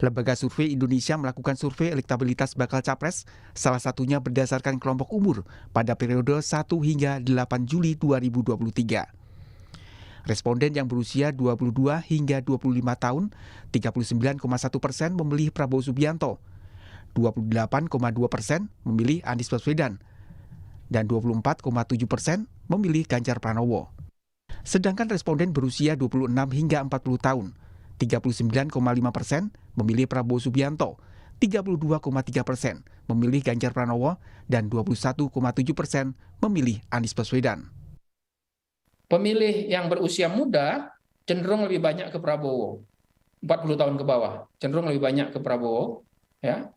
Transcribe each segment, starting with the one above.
Lembaga Survei Indonesia melakukan survei elektabilitas bakal capres, salah satunya berdasarkan kelompok umur pada periode 1 hingga 8 Juli 2023. Responden yang berusia 22 hingga 25 tahun, 39,1% memilih Prabowo Subianto, 28,2% memilih Anies Baswedan, dan 24,7% memilih Ganjar Pranowo. Sedangkan responden berusia 26 hingga 40 tahun, 39,5% memilih Prabowo Subianto, 32,3% memilih Ganjar Pranowo, dan 21,7% memilih Anies Baswedan. Pemilih yang berusia muda cenderung lebih banyak ke Prabowo, 40 tahun ke bawah, cenderung lebih banyak ke Prabowo. Ya.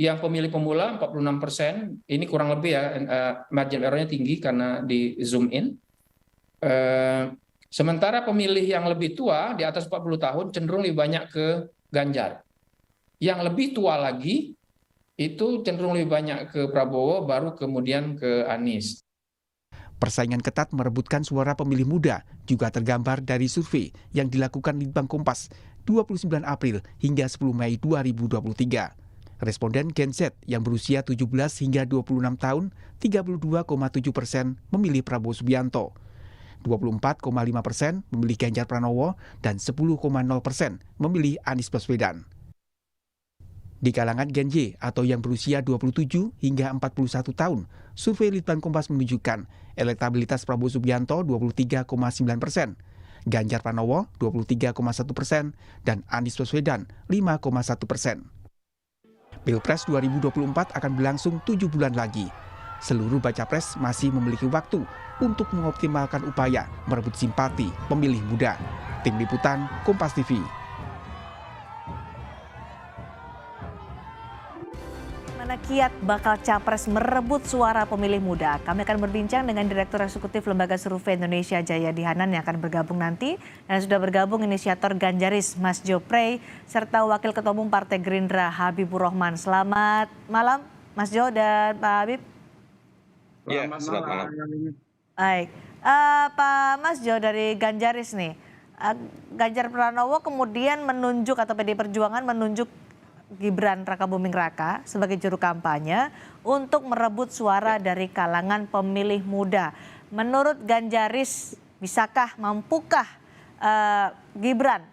Yang pemilih pemula 46%, ini kurang lebih ya, margin error-nya tinggi karena di zoom in. Sementara pemilih yang lebih tua di atas 40 tahun cenderung lebih banyak ke Ganjar. Yang lebih tua lagi itu cenderung lebih banyak ke Prabowo, baru kemudian ke Anies. Persaingan ketat merebutkan suara pemilih muda juga tergambar dari survei yang dilakukan Litbang Kompas 29 April hingga 10 Mei 2023. Responden Gen Z yang berusia 17 hingga 26 tahun, 32,7% memilih Prabowo Subianto, 24,5% memilih Ganjar Pranowo, dan 10,0% memilih Anies Baswedan. Di kalangan Gen Y atau yang berusia 27 hingga 41 tahun, survei Litbang Kompas menunjukkan elektabilitas Prabowo Subianto 23,9%, Ganjar Pranowo 23,1%, dan Anies Baswedan 5,1%. Pilpres 2024 akan berlangsung 7 bulan lagi. Seluruh baca pres masih memiliki waktu untuk mengoptimalkan upaya merebut simpati pemilih muda. Tim Liputan Kompas TV. Mana kiat bakal capres merebut suara pemilih muda? Kami akan berbincang dengan Direktur Eksekutif Lembaga Survei Indonesia Jayadi Hanan yang akan bergabung nanti. Dan sudah bergabung inisiator Ganjaris Mas Jo Prey serta Wakil Ketua Umum Partai Gerindra Habibur Rahman. Selamat malam Mas Jo dan Pak Habib. Ya, selamat malam. Baik, Pak Mas Jo dari Ganjaris nih. Ganjar Pranowo kemudian menunjuk atau PDI Perjuangan menunjuk Gibran Rakabuming Raka sebagai juru kampanye untuk merebut suara dari kalangan pemilih muda. Menurut Ganjaris, mampukah Gibran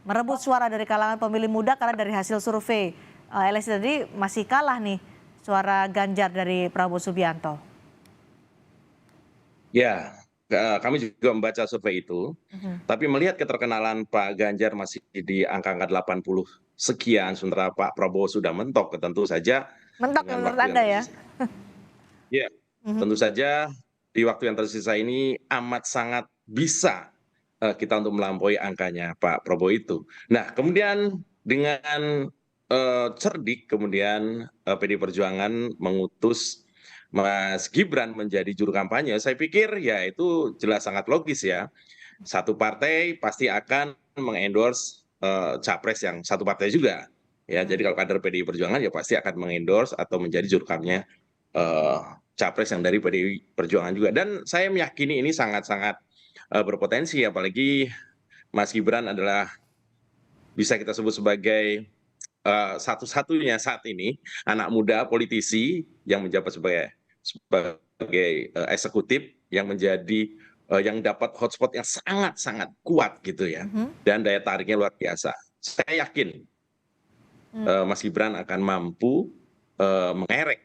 merebut suara dari kalangan pemilih muda? Karena dari hasil survei LSI tadi masih kalah nih suara Ganjar dari Prabowo Subianto. Ya, kami juga membaca survei itu, tapi melihat keterkenalan Pak Ganjar masih di angka-angka 80 sekian, sementara Pak Prabowo sudah mentok, tentu saja Mentok dengan menurut waktu yang Anda ya? tersisa. Ya, tentu saja di waktu yang tersisa ini amat sangat bisa kita untuk melampaui angkanya Pak Prabowo itu. Nah, kemudian dengan cerdik kemudian PDI Perjuangan mengutus Mas Gibran menjadi juru kampanye, saya pikir ya itu jelas sangat logis ya. Satu partai pasti akan mengendorse capres yang satu partai juga. Ya, jadi kalau kader PDI Perjuangan ya pasti akan mengendorse atau menjadi juru kampanye capres yang dari PDI Perjuangan juga. Dan saya meyakini ini sangat-sangat berpotensi, apalagi Mas Gibran adalah bisa kita sebut sebagai satu-satunya saat ini anak muda politisi yang menjabat sebagai eksekutif yang menjadi yang dapat hotspot yang sangat-sangat kuat gitu ya, dan daya tariknya luar biasa. Saya yakin Mas Gibran akan mampu mengerek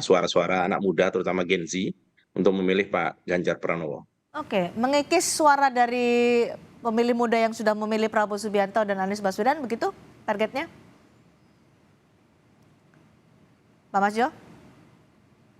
suara-suara anak muda terutama Gen Z untuk memilih Pak Ganjar Pranowo. Oke, mengikis suara dari pemilih muda yang sudah memilih Prabowo Subianto dan Anies Baswedan, begitu targetnya? Pak Mas Jo?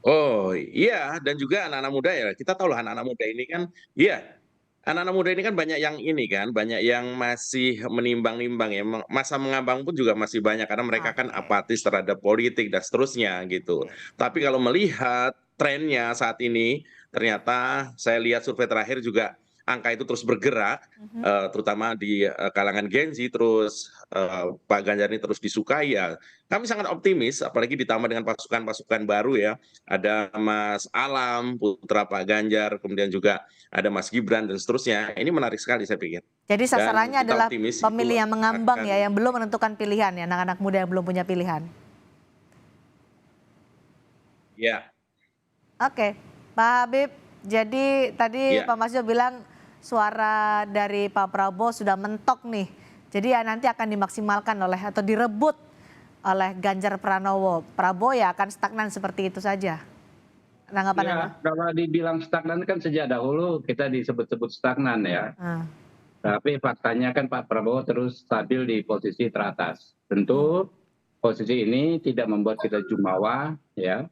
Oh iya, dan juga anak-anak muda ya, kita tahu lah anak-anak muda ini kan, iya, anak-anak muda ini kan banyak yang ini kan, banyak yang masih menimbang-nimbang ya, masa mengambang pun juga masih banyak karena mereka kan apatis terhadap politik dan seterusnya gitu. Tapi kalau melihat trennya saat ini, ternyata saya lihat survei terakhir juga angka itu terus bergerak, terutama di kalangan Gen Z, terus Pak Ganjar ini terus disukai ya. Kami sangat optimis, apalagi ditambah dengan pasukan-pasukan baru ya. Ada Mas Alam, putra Pak Ganjar, kemudian juga ada Mas Gibran dan seterusnya. Ini menarik sekali saya pikir. Jadi Dan sasarannya kita adalah optimis pemilih itu yang mengambang akan ya, yang belum menentukan pilihan ya, anak-anak muda yang belum punya pilihan. ya. Oke, Pak Habib, jadi tadi Ya. Pak Masjo bilang suara dari Pak Prabowo sudah mentok nih. Jadi ya nanti akan dimaksimalkan oleh atau direbut oleh Ganjar Pranowo. Prabowo ya akan stagnan seperti itu saja. Tanggapan Anda? Ya, kalau dibilang stagnan kan sejak dahulu kita disebut-sebut stagnan ya. Tapi faktanya kan Pak Prabowo terus stabil di posisi teratas. Tentu posisi ini tidak membuat kita jumawa, ya,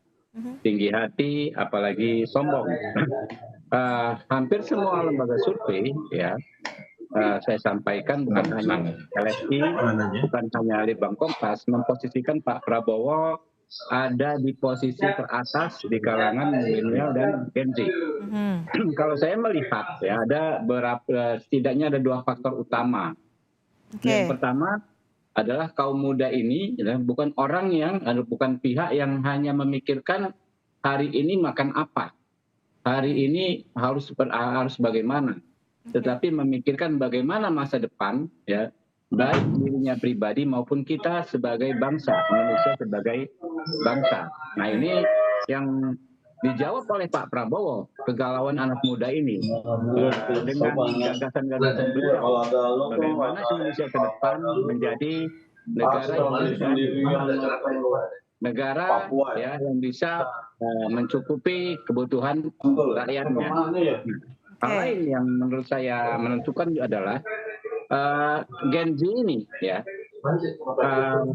tinggi hati, apalagi sombong. Hampir semua lembaga survei, ya, saya sampaikan bukan hanya LSI, bukan hanya Litbang Kompas, memposisikan Pak Prabowo ada di posisi teratas di kalangan milenial dan Gen Z. Kalau saya melihat ya ada setidaknya ada 2 faktor utama. Yang pertama adalah kaum muda ini ya, bukan orang yang bukan pihak yang hanya memikirkan hari ini makan apa, hari ini harus bagaimana, tetapi memikirkan bagaimana masa depan ya, baik dirinya pribadi maupun kita sebagai bangsa, Indonesia sebagai bangsa. Nah ini yang dijawab oleh Pak Prabowo, kegalauan anak muda ini dengan gagasan-gagasan beliau, bagaimana Indonesia ke depan menjadi negara ya yang bisa mencukupi kebutuhan rakyatnya. Hal lain yang menurut saya menentukan adalah Gen Z ini ya,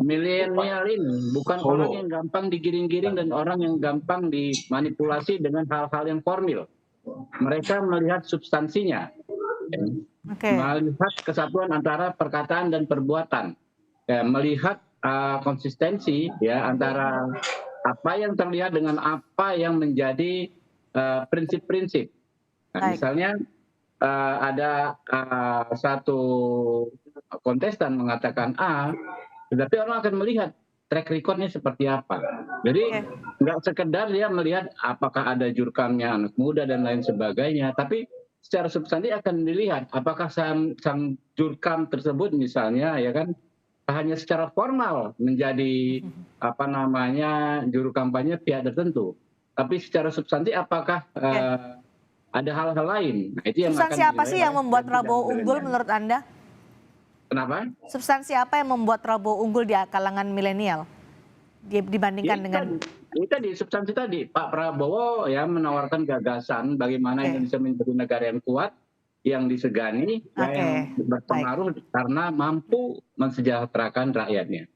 milenial ini bukan orang yang gampang digiring-giring dan orang yang gampang dimanipulasi dengan hal-hal yang formil. Mereka melihat substansinya, melihat kesatuan antara perkataan dan perbuatan, ya, melihat konsistensi ya antara apa yang terlihat dengan apa yang menjadi prinsip-prinsip. Nah, misalnya ada satu kontestan mengatakan A, tetapi orang akan melihat track recordnya seperti apa. Jadi nggak sekedar dia melihat apakah ada jurkamnya anak muda dan lain sebagainya, tapi secara substansi akan dilihat apakah sang jurkam tersebut misalnya ya kan hanya secara formal menjadi juru kampanye pihak tertentu, tapi secara substansi apakah ada hal-hal lain. Nah, itu yang substansi apa sih yang membuat Prabowo unggul menurut Anda? Kenapa? Substansi apa yang membuat Prabowo unggul di kalangan milenial dibandingkan dengan ini tadi substansi tadi Pak Prabowo ya menawarkan gagasan bagaimana Indonesia menjadi negara yang kuat, yang disegani, yang berpengaruh karena mampu mensejahterakan rakyatnya.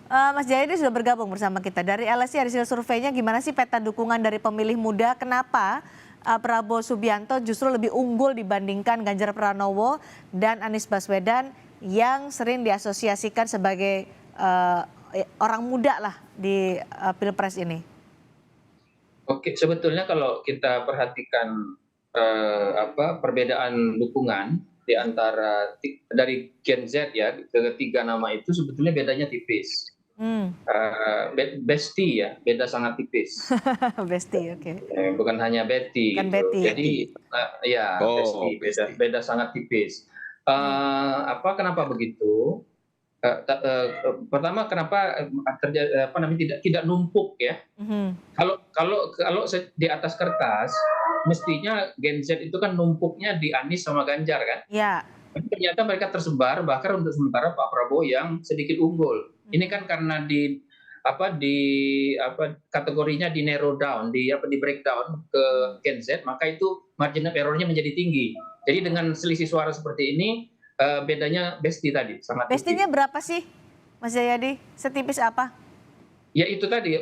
Mas Jayadi sudah bergabung bersama kita. Dari LSI hasil surveinya gimana sih peta dukungan dari pemilih muda? Kenapa Prabowo Subianto justru lebih unggul dibandingkan Ganjar Pranowo dan Anies Baswedan yang sering diasosiasikan sebagai orang muda lah di Pilpres ini? Oke, sebetulnya kalau kita perhatikan perbedaan dukungan di antara dari Gen Z ya, ketiga nama itu sebetulnya bedanya tipis. Besti ya, beda sangat tipis. Besti, oke. Bukan hanya Betty. Bukan gitu. Betty. Jadi Besti, beda sangat tipis. Kenapa begitu? Pertama kenapa terjadi tidak numpuk ya? Kalau di atas kertas mestinya Gen Z itu kan numpuknya di Anies sama Ganjar kan? Iya. Tapi ternyata mereka tersebar bahkan untuk sementara Pak Prabowo yang sedikit unggul. Ini kan karena kategorinya di narrow down, di breakdown ke Gen Z, maka itu margin of error-nya menjadi tinggi. Jadi dengan selisih suara seperti ini bedanya Besti tadi sangat tinggi. Bestinya berapa sih, Mas Jayadi? Setipis apa? Ya itu tadi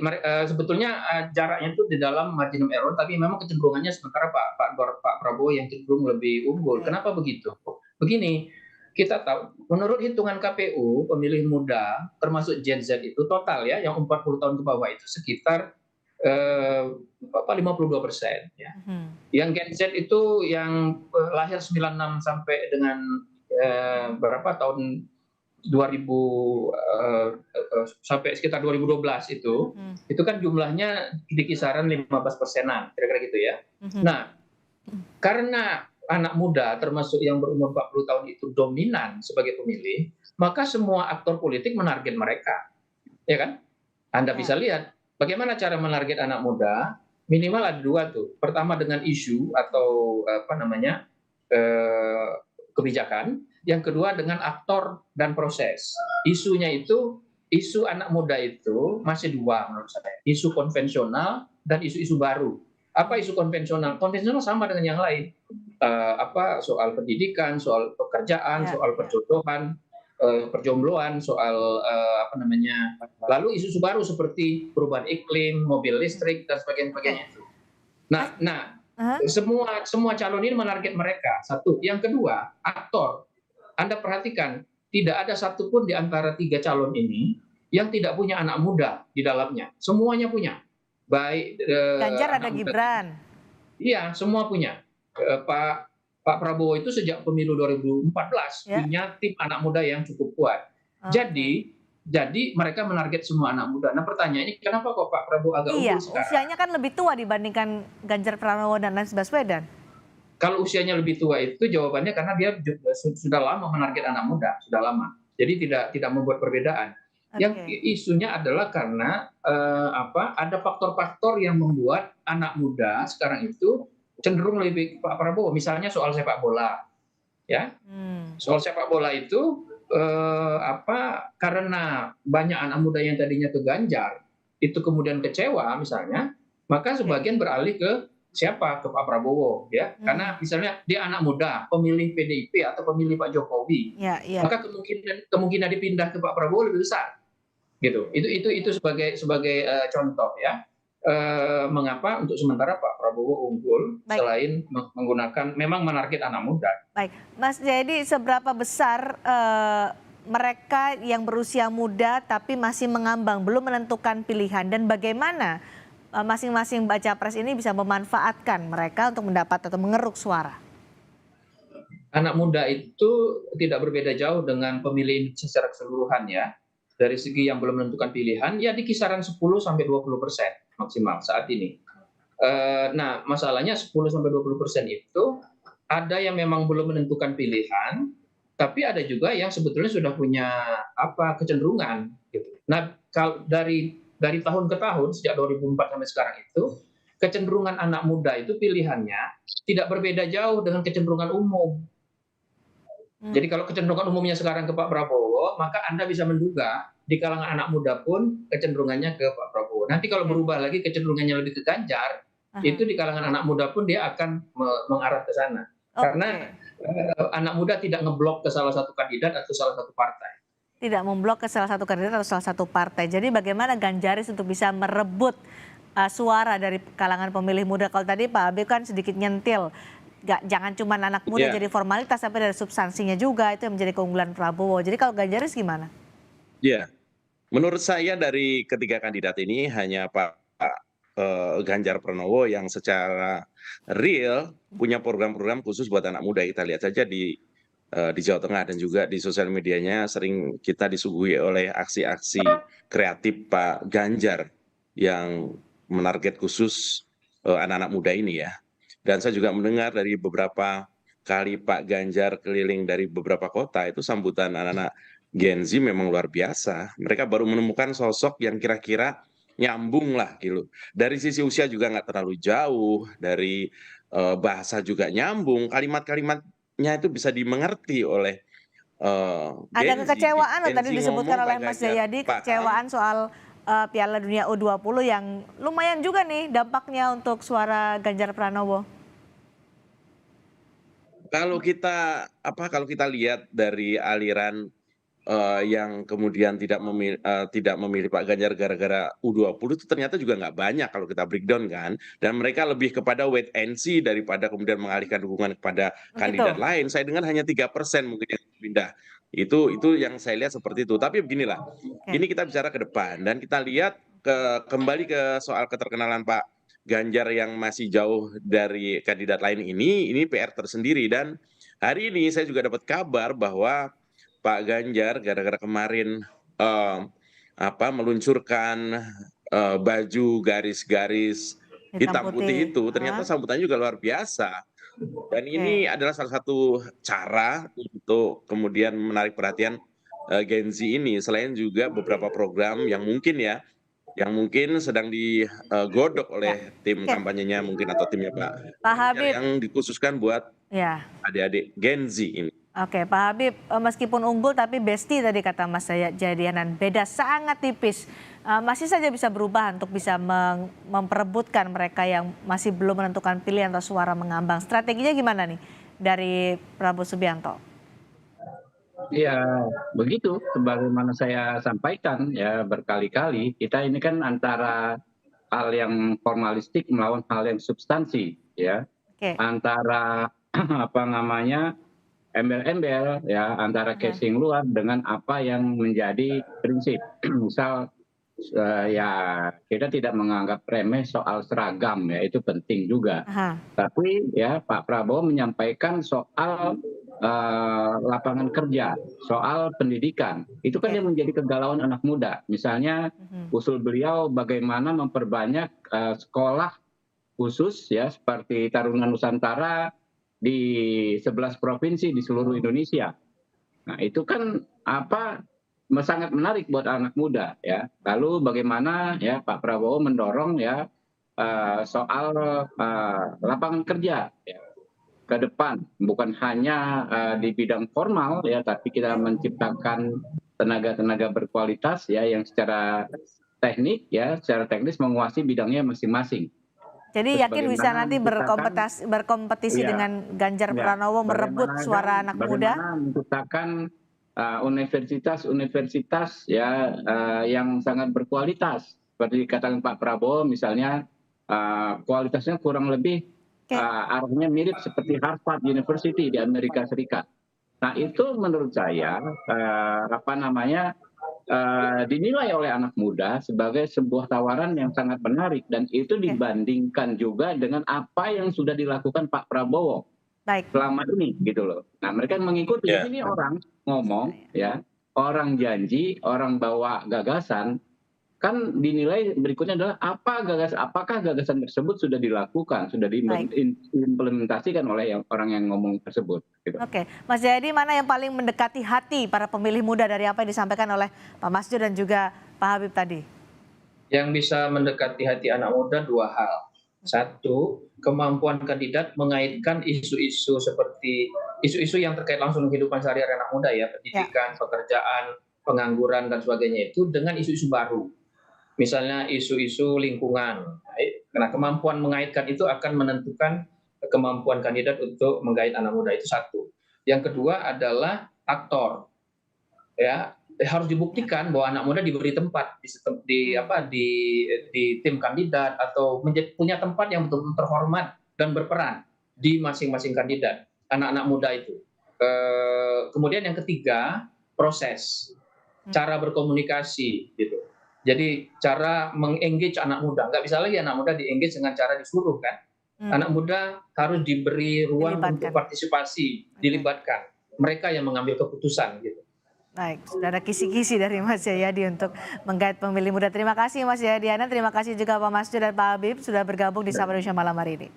sebetulnya jaraknya itu di dalam margin of error, tapi memang kecenderungannya sementara Pak Prabowo yang cenderung lebih unggul. Kenapa begitu? Begini, kita tahu menurut hitungan KPU pemilih muda termasuk Gen Z itu total ya yang 40 tahun ke bawah itu sekitar 52% ya. Yang Gen Z itu yang lahir 96 sampai dengan berapa tahun 2000 sampai sekitar 2012 itu kan jumlahnya di kisaran 15%-an, kira-kira gitu ya. Nah, karena anak muda termasuk yang berumur 40 tahun itu dominan sebagai pemilih, maka semua aktor politik menarget mereka. Ya kan? Anda bisa lihat bagaimana cara menarget anak muda, minimal ada dua tuh. Pertama dengan isu atau kebijakan, yang kedua dengan aktor dan proses. Isunya itu, isu anak muda itu masih dua menurut saya. Isu konvensional dan isu-isu baru. Apa isu konvensional? Konvensional sama dengan yang lain. Soal pendidikan, soal pekerjaan, soal perjodohan, perjombloan, soal lalu isu-isu baru seperti perubahan iklim, mobil listrik dan sebagainya. Nah, semua calon ini menarget mereka. Satu, yang kedua, aktor. Anda perhatikan, tidak ada satupun di antara 3 calon ini yang tidak punya anak muda di dalamnya. Semuanya punya. Baik Ganjar ada Gibran. Iya, semua punya. Pak Prabowo itu sejak pemilu 2014 punya tim anak muda yang cukup kuat. Jadi mereka menarget semua anak muda. Nah, pertanyaannya kenapa kok Pak Prabowo agak unggul sekarang? Usianya kan lebih tua dibandingkan Ganjar Pranowo dan Anies Baswedan. Kalau usianya lebih tua itu jawabannya karena dia sudah lama menarget anak muda, sudah lama. Jadi tidak membuat perbedaan. Yang isunya adalah karena ada faktor-faktor yang membuat anak muda sekarang itu cenderung lebih Pak Prabowo. Misalnya soal sepak bola, ya. Soal sepak bola itu karena banyak anak muda yang tadinya ke Ganjar itu kemudian kecewa misalnya, maka sebagian beralih ke siapa? Ke Pak Prabowo, ya. Karena misalnya dia anak muda, pemilih PDIP atau pemilih Pak Jokowi, maka kemungkinan dipindah ke Pak Prabowo lebih besar, gitu. Itu sebagai contoh, ya. Mengapa untuk sementara Pak Prabowo unggul selain menggunakan memang menarget anak muda. Baik, Mas Jayadi, seberapa besar mereka yang berusia muda tapi masih mengambang, belum menentukan pilihan, dan bagaimana masing-masing baca pres ini bisa memanfaatkan mereka untuk mendapat atau mengeruk suara? Anak muda itu tidak berbeda jauh dengan pemilih secara keseluruhan, ya. Dari segi yang belum menentukan pilihan, ya di kisaran 10-20% maksimal saat ini. Nah, masalahnya 10-20% itu ada yang memang belum menentukan pilihan, tapi ada juga yang sebetulnya sudah punya kecenderungan. Gitu. Nah, kalau dari tahun ke tahun sejak 2004 sampai sekarang itu kecenderungan anak muda itu pilihannya tidak berbeda jauh dengan kecenderungan umum. Jadi kalau kecenderungan umumnya sekarang ke Pak Prabowo, maka Anda bisa menduga di kalangan anak muda pun kecenderungannya ke Pak Prabowo. Nanti kalau berubah lagi kecenderungannya lebih ke Ganjar, itu di kalangan anak muda pun dia akan mengarah ke sana. Karena anak muda tidak ngeblok ke salah satu kandidat atau salah satu partai. Tidak memblok ke salah satu kandidat atau salah satu partai. Jadi bagaimana Ganjaris untuk bisa merebut suara dari kalangan pemilih muda? Kalau tadi Pak Habib kan sedikit nyentil, jangan cuma anak muda jadi formalitas, tapi dari substansinya juga, itu yang menjadi keunggulan Prabowo. Jadi kalau Ganjaris gimana? Ya, menurut saya dari ketiga kandidat ini hanya Pak Ganjar Pranowo yang secara real punya program-program khusus buat anak muda. Kita lihat saja di Jawa Tengah dan juga di sosial medianya sering kita disuguhi oleh aksi-aksi kreatif Pak Ganjar yang menarget khusus anak-anak muda ini, ya. Dan saya juga mendengar dari beberapa kali Pak Ganjar keliling dari beberapa kota, itu sambutan anak-anak Gen Z memang luar biasa. Mereka baru menemukan sosok yang kira-kira nyambung lah gitu. Dari sisi usia juga nggak terlalu jauh, dari bahasa juga nyambung, kalimat-kalimatnya itu bisa dimengerti oleh ada kekecewaan tadi disebutkan oleh Mas Jayadi, kekecewaan soal Piala Dunia U20 yang lumayan juga nih dampaknya untuk suara Ganjar Pranowo. Kalau kita lihat dari aliran yang kemudian tidak memilih Pak Ganjar gara-gara U20 itu ternyata juga nggak banyak kalau kita breakdown kan, dan mereka lebih kepada wait and see daripada kemudian mengalihkan dukungan kepada kandidat lain. Saya dengar hanya 3% mungkin yang pindah. Itu yang saya lihat seperti itu. Tapi beginilah, ini kita bicara ke depan dan kita lihat kembali ke soal keterkenalan Pak Ganjar yang masih jauh dari kandidat lain ini PR tersendiri. Dan hari ini saya juga dapat kabar bahwa Pak Ganjar gara-gara kemarin meluncurkan baju garis-garis hitam putih itu, ternyata sambutannya juga luar biasa. Dan ini adalah salah satu cara untuk kemudian menarik perhatian Gen Z ini, selain juga beberapa program yang mungkin sedang digodok oleh tim kampanyenya mungkin atau timnya Pak Habib yang dikhususkan buat adik-adik Gen Z ini. Oke, Pak Habib, meskipun unggul tapi besti tadi kata Mas Jayadianan, beda sangat tipis. Masih saja bisa berubah untuk bisa memperebutkan mereka yang masih belum menentukan pilihan atau suara mengambang. Strateginya gimana nih dari Prabowo Subianto? Ya, begitu. Sebagaimana saya sampaikan ya berkali-kali, kita ini kan antara hal yang formalistik melawan hal yang substansi, ya. Antara embel-embel ya, antara casing luar dengan apa yang menjadi prinsip. Misal ya kita tidak menganggap remeh soal seragam ya, itu penting juga. Tapi ya Pak Prabowo menyampaikan soal lapangan kerja, soal pendidikan. Itu kan yang menjadi kegalauan anak muda. Misalnya usul beliau bagaimana memperbanyak sekolah khusus ya seperti Taruna Nusantara di 11 provinsi di seluruh Indonesia. Nah, itu kan sangat menarik buat anak muda ya. Lalu bagaimana ya Pak Prabowo mendorong ya soal lapangan kerja ya, ke depan, bukan hanya di bidang formal ya, tapi kita menciptakan tenaga-tenaga berkualitas ya yang secara teknis menguasai bidangnya masing-masing. Jadi yakin bisa nanti berkompetisi dengan Ganjar Pranowo merebut suara anak muda? Bagaimana menciptakan universitas-universitas ya yang sangat berkualitas. Seperti dikatakan Pak Prabowo misalnya kualitasnya kurang lebih arahnya mirip seperti Harvard University di Amerika Serikat. Nah, itu menurut saya dinilai oleh anak muda sebagai sebuah tawaran yang sangat menarik, dan itu dibandingkan juga dengan apa yang sudah dilakukan Pak Prabowo selama ini gitu loh. Nah, mereka mengikuti ini orang ngomong ya, orang janji, orang bawa gagasan, kan dinilai berikutnya adalah apakah gagasan tersebut sudah dilakukan, sudah diimplementasikan oleh orang yang ngomong tersebut. Gitu. Oke, Mas Jayadi, mana yang paling mendekati hati para pemilih muda dari apa yang disampaikan oleh Pak Masjo dan juga Pak Habib tadi? Yang bisa mendekati hati anak muda dua hal. Satu, kemampuan kandidat mengaitkan isu-isu seperti isu-isu yang terkait langsung kehidupan sehari-hari anak muda ya, pendidikan, pekerjaan, pengangguran dan sebagainya itu dengan isu-isu baru. Misalnya isu-isu lingkungan. Karena kemampuan mengaitkan itu akan menentukan kemampuan kandidat untuk menggait anak muda, itu satu. Yang kedua adalah aktor. Ya, harus dibuktikan bahwa anak muda diberi tempat di tim kandidat atau punya tempat yang betul-betul terhormat dan berperan di masing-masing kandidat, anak-anak muda itu. Kemudian yang ketiga, proses, cara berkomunikasi gitu. Jadi cara mengengage anak muda, nggak bisa lagi anak muda di-engage dengan cara disuruh kan. Anak muda harus diberi ruang untuk partisipasi, dilibatkan. Mereka yang mengambil keputusan gitu. Baik, sudah ada kisi-kisi dari Mas Jayadi untuk menggait pemilih muda. Terima kasih Mas Jayadiana, terima kasih juga Pak Masjo dan Pak Habib sudah bergabung di Sapa Indonesia malam hari ini.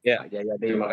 Ya, Jayadi.